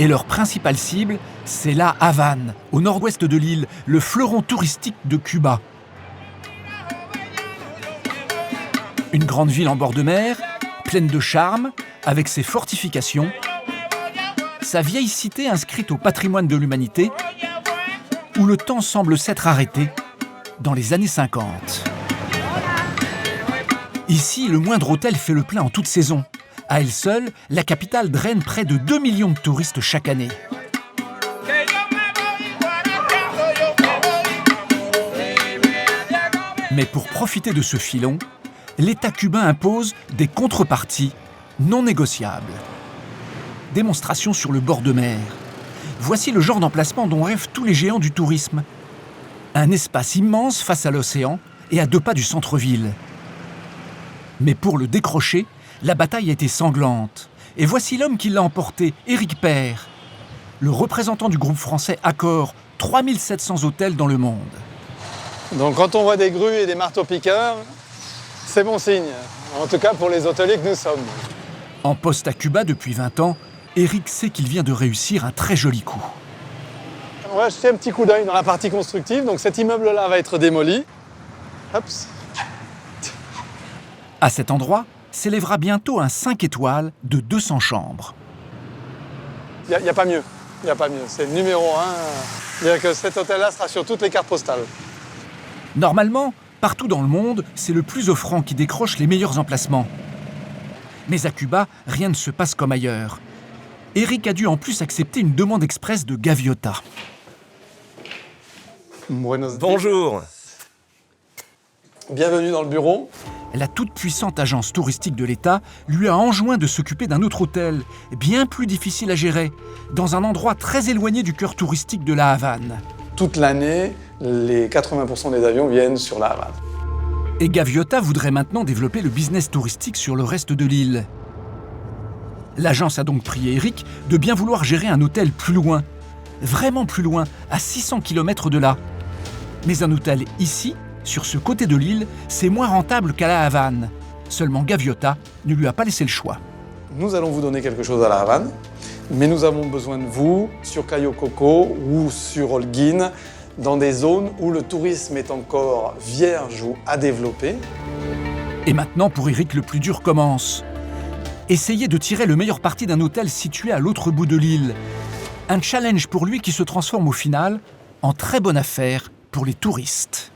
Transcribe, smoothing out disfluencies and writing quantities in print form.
Et leur principale cible, c'est La Havane, au nord-ouest de l'île, le fleuron touristique de Cuba. Une grande ville en bord de mer, pleine de charme, avec ses fortifications, sa vieille cité inscrite au patrimoine de l'humanité, où le temps semble s'être arrêté dans les années 50. Ici, le moindre hôtel fait le plein en toute saison. À elle seule, la capitale draine près de 2 millions de touristes chaque année. Mais pour profiter de ce filon, l'État cubain impose des contreparties non négociables. Démonstration sur le bord de mer. Voici le genre d'emplacement dont rêvent tous les géants du tourisme. Un espace immense face à l'océan et à 2 pas du centre-ville. Mais pour le décrocher, la bataille a été sanglante. Et voici l'homme qui l'a emporté, Éric Père, le représentant du groupe français Accor, 3700 hôtels dans le monde. Donc quand on voit des grues et des marteaux-piqueurs, c'est bon signe. En tout cas pour les hôteliers que nous sommes. En poste à Cuba depuis 20 ans, Éric sait qu'il vient de réussir un très joli coup. On va jeter un petit coup d'œil dans la partie constructive. Donc cet immeuble-là va être démoli. Hops. À cet endroit s'élèvera bientôt un 5 étoiles de 200 chambres. Il n'y a pas mieux. Il n'y a pas mieux. C'est le numéro 1. C'est-à-dire que cet hôtel-là sera sur toutes les cartes postales. Normalement, partout dans le monde, c'est le plus offrant qui décroche les meilleurs emplacements. Mais à Cuba, rien ne se passe comme ailleurs. Éric a dû en plus accepter une demande express de Gaviota. Bonjour. Bienvenue dans le bureau. La toute-puissante agence touristique de l'État lui a enjoint de s'occuper d'un autre hôtel, bien plus difficile à gérer, dans un endroit très éloigné du cœur touristique de La Havane. Toute l'année, les 80% des avions viennent sur La Havane. Et Gaviota voudrait maintenant développer le business touristique sur le reste de l'île. L'agence a donc prié Éric de bien vouloir gérer un hôtel plus loin, vraiment plus loin, à 600 km de là. Mais un hôtel ici, sur ce côté de l'île, c'est moins rentable qu'à La Havane. Seulement Gaviota ne lui a pas laissé le choix. Nous allons vous donner quelque chose à La Havane, mais nous avons besoin de vous sur Cayo Coco ou sur Holguín, dans des zones où le tourisme est encore vierge ou à développer. Et maintenant, pour Éric, le plus dur commence. Essayer de tirer le meilleur parti d'un hôtel situé à l'autre bout de l'île. Un challenge pour lui qui se transforme au final en très bonne affaire pour les touristes.